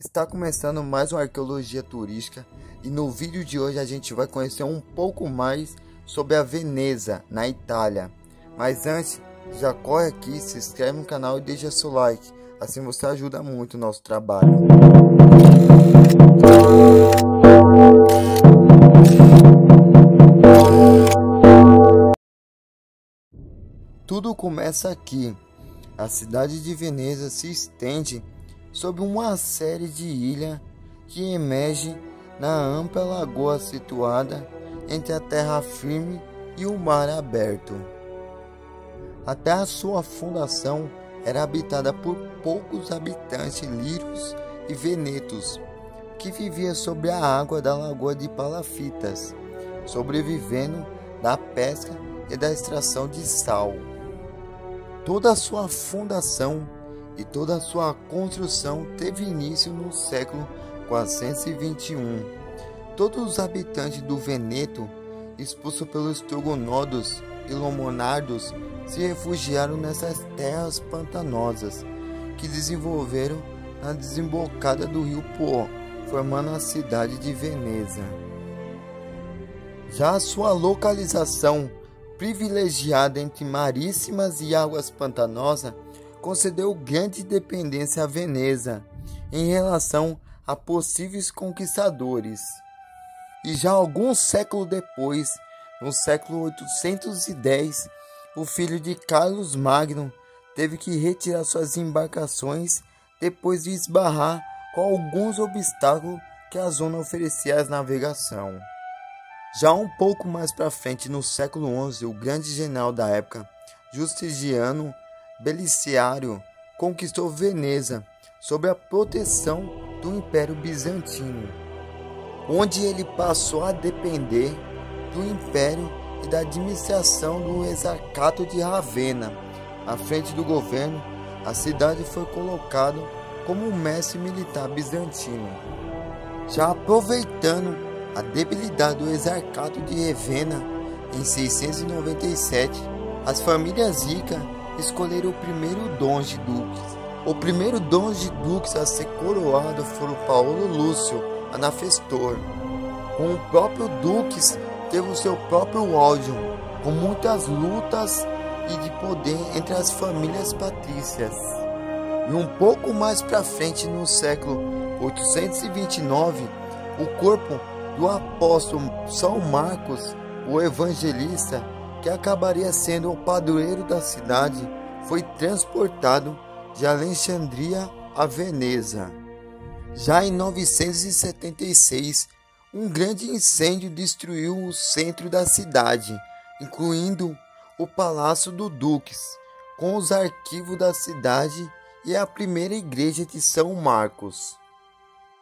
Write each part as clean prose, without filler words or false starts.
Está começando mais uma arqueologia turística e no vídeo de hoje a gente vai conhecer um pouco mais sobre a Veneza, na Itália. Mas antes, já corre aqui, se inscreve no canal e deixa seu like, assim você ajuda muito o nosso trabalho. Tudo começa aqui. A cidade de Veneza se estende sobre uma série de ilhas que emerge na ampla lagoa situada entre a terra firme e o mar aberto. Até a sua fundação era habitada por poucos habitantes lírios e venetos, que viviam sobre a água da lagoa de Palafitas, sobrevivendo da pesca e da extração de sal. Toda a sua fundação e toda a sua construção teve início no século 421. Todos os habitantes do Vêneto, expulsos pelos Ostrogonodos e Lomonardos, se refugiaram nessas terras pantanosas, que desenvolveram na desembocada do rio Po, formando a cidade de Veneza. Já a sua localização privilegiada entre maríssimas e águas pantanosas concedeu grande dependência a Veneza em relação a possíveis conquistadores. E já alguns séculos depois, no século 810, o filho de Carlos Magno teve que retirar suas embarcações depois de esbarrar com alguns obstáculos que a zona oferecia à navegação. Já um pouco mais para frente, no século XI, o grande general da época, Justiniano Beliciário, conquistou Veneza sob a proteção do Império Bizantino, onde ele passou a depender do Império e da administração do Exarcato de Ravenna. À frente do governo, a cidade foi colocada como um mestre militar bizantino. Já aproveitando a debilidade do Exarcato de Ravenna, em 697, as famílias ricas escolheram o primeiro Donde Duques. O primeiro Donde Duques a ser coroado foi o Paulo Lúcio Anafestor. Com o próprio Duques teve o seu próprio auge, com muitas lutas e de poder entre as famílias patrícias. E um pouco mais para frente, no século 829, o corpo do apóstolo São Marcos, o evangelista, que acabaria sendo o padroeiro da cidade, foi transportado de Alexandria a Veneza. Já em 976, um grande incêndio destruiu o centro da cidade, incluindo o Palácio do Duques, com os arquivos da cidade e a primeira igreja de São Marcos.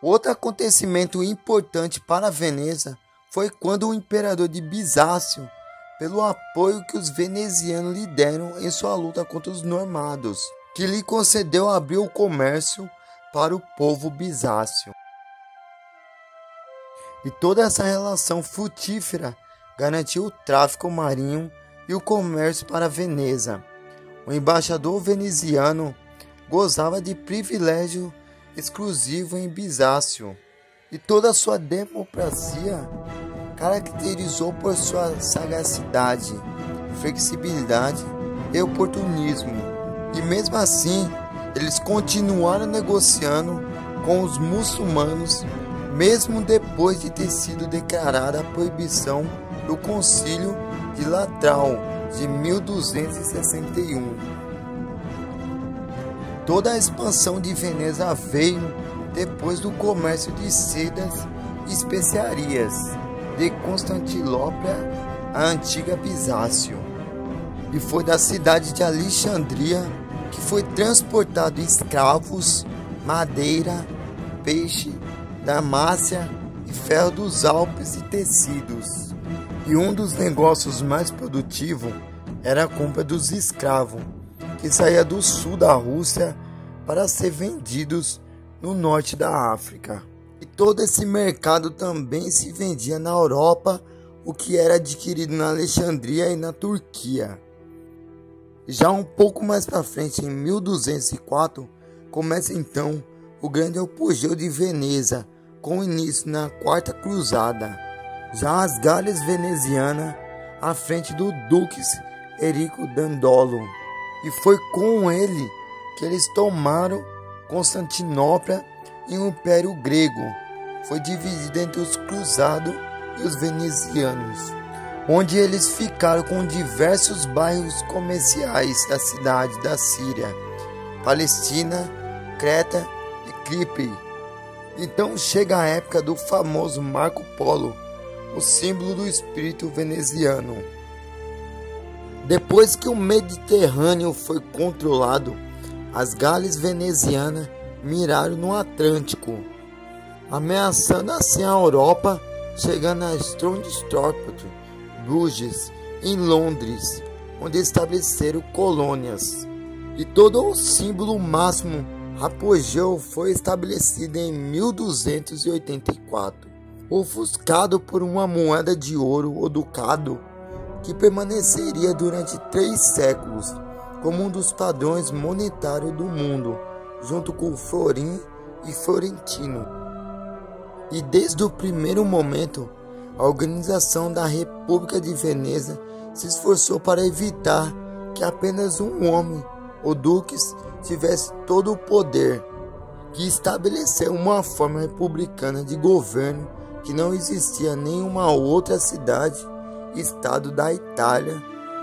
Outro acontecimento importante para Veneza foi quando o imperador de Bizácio, pelo apoio que os venezianos lhe deram em sua luta contra os normandos, que lhe concedeu abrir o comércio para o povo bizácio. E toda essa relação frutífera garantiu o tráfico marinho e o comércio para Veneza. O embaixador veneziano gozava de privilégio exclusivo em Bizácio, e toda a sua democracia caracterizou por sua sagacidade, flexibilidade e oportunismo. E mesmo assim, eles continuaram negociando com os muçulmanos, mesmo depois de ter sido declarada a proibição do Concílio de Latral de 1261. Toda a expansão de Veneza veio depois do comércio de sedas e especiarias de Constantinopla, a antiga Bizácio. E foi da cidade de Alexandria que foi transportado escravos, madeira, peixe, Dalmácia e ferro dos Alpes e tecidos. E um dos negócios mais produtivos era a compra dos escravos, que saía do sul da Rússia para ser vendidos no norte da África. E todo esse mercado também se vendia na Europa, o que era adquirido na Alexandria e na Turquia. Já um pouco mais para frente, em 1204, começa então o grande apogeu de Veneza, com início na Quarta Cruzada. Já as Galhas venezianas à frente do Duque Enrico Dandolo, e foi com ele que eles tomaram Constantinopla e o Império Grego. Foi dividido entre os cruzados e os venezianos, onde eles ficaram com diversos bairros comerciais da cidade da Síria, Palestina, Creta e Chipre. Então chega a época do famoso Marco Polo, o símbolo do espírito veneziano. Depois que o Mediterrâneo foi controlado, as galhas venezianas miraram no Atlântico, ameaçando assim a Europa, chegando a Strongstort, Bruges, em Londres, onde estabeleceram colônias. E todo o símbolo máximo apogeu foi estabelecido em 1284, ofuscado por uma moeda de ouro ou ducado, que permaneceria durante 3 séculos como um dos padrões monetários do mundo, junto com o florim e florentino. E desde o primeiro momento, a organização da República de Veneza se esforçou para evitar que apenas um homem, o duques, tivesse todo o poder, que estabeleceu uma forma republicana de governo que não existia em nenhuma outra cidade e estado da Itália.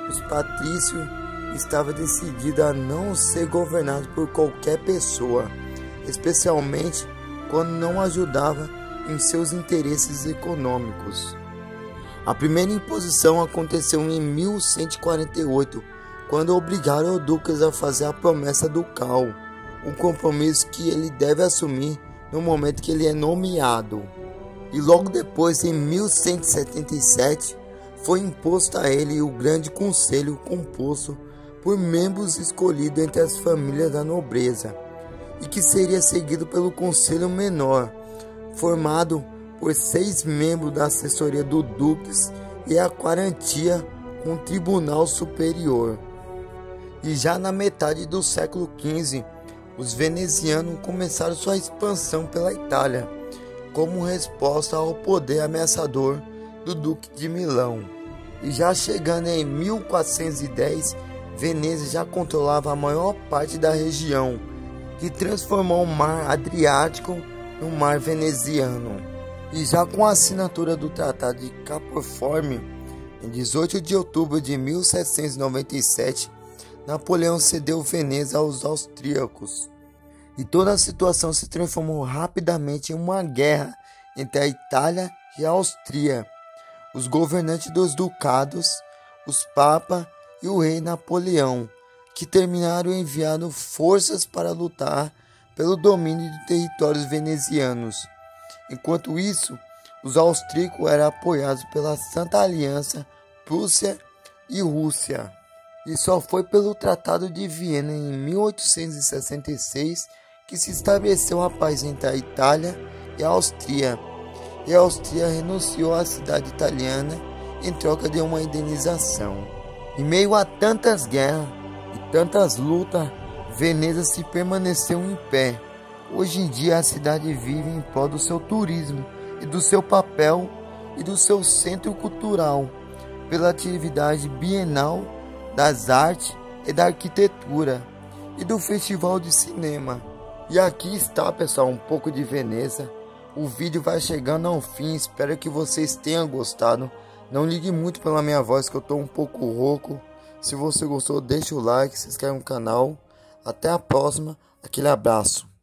Os patrícios estavam decididos a não ser governados por qualquer pessoa, especialmente quando não ajudava em seus interesses econômicos. A primeira imposição aconteceu em 1148, quando obrigaram o duque a fazer a promessa ducal, um compromisso que ele deve assumir no momento que ele é nomeado. E logo depois, em 1177, foi imposto a ele o Grande Conselho, composto por membros escolhidos entre as famílias da nobreza, e que seria seguido pelo Conselho Menor, formado por 6 membros da assessoria do duques e a quarantia com o Tribunal Superior. E já na metade do século XV, os venezianos começaram sua expansão pela Itália, como resposta ao poder ameaçador do Duque de Milão. E já chegando em 1410, Veneza já controlava a maior parte da região, que transformou o mar Adriático no mar veneziano. E já com a assinatura do Tratado de Capoforme, em 18 de outubro de 1797, Napoleão cedeu Veneza aos austríacos. E toda a situação se transformou rapidamente em uma guerra entre a Itália e a Áustria. Os governantes dos ducados, os papas e o rei Napoleão, que terminaram enviando forças para lutar pelo domínio de territórios venezianos. Enquanto isso, os austríacos eram apoiados pela Santa Aliança, Prússia e Rússia. E só foi pelo Tratado de Viena em 1866 que se estabeleceu a paz entre a Itália e a Áustria. E a Áustria renunciou à cidade italiana em troca de uma indenização. Em meio a tantas guerras e tantas lutas, Veneza se permaneceu em pé. Hoje em dia a cidade vive em prol do seu turismo e do seu papel e do seu centro cultural, pela atividade bienal das artes e da arquitetura e do festival de cinema. E aqui está, pessoal, um pouco de Veneza. O vídeo vai chegando ao fim, espero que vocês tenham gostado. Não ligue muito pela minha voz, que eu estou um pouco rouco. Se você gostou, deixa o like, se inscreve no canal. Até a próxima, aquele abraço.